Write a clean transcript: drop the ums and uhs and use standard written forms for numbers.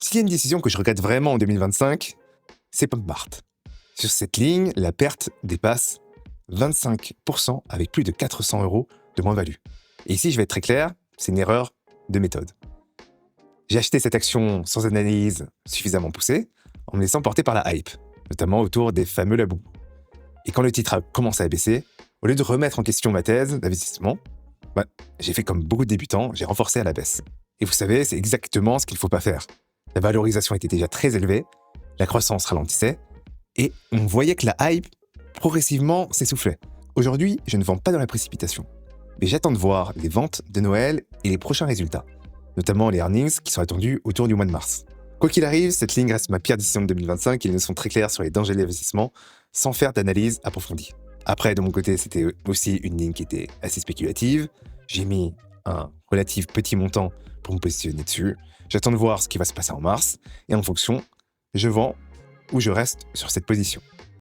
S'il y a une décision que je regrette vraiment en 2025, c'est PopMart. Sur cette ligne, la perte dépasse 25% avec plus de 400 € de moins-value. Et ici, je vais être très clair, c'est une erreur de méthode. J'ai acheté cette action sans analyse suffisamment poussée, en me laissant porter par la hype, notamment autour des fameux labous. Et quand le titre a commencé à baisser, au lieu de remettre en question ma thèse d'investissement, j'ai fait comme beaucoup de débutants, j'ai renforcé à la baisse. Et vous savez, c'est exactement ce qu'il ne faut pas faire. La valorisation était déjà très élevée, la croissance ralentissait, et on voyait que la hype, progressivement, s'essoufflait. Aujourd'hui, je ne vends pas dans la précipitation, mais j'attends de voir les ventes de Noël et les prochains résultats, notamment les earnings qui sont attendus autour du mois de mars. Quoi qu'il arrive, cette ligne reste ma pire décision de 2025 et ils ne sont très clairs sur les dangers de l'investissement sans faire d'analyse approfondie. Après, de mon côté, c'était aussi une ligne qui était assez spéculative. J'ai mis un relatif petit montant pour me positionner dessus. J'attends de voir ce qui va se passer en mars et en fonction, je vends ou je reste sur cette position.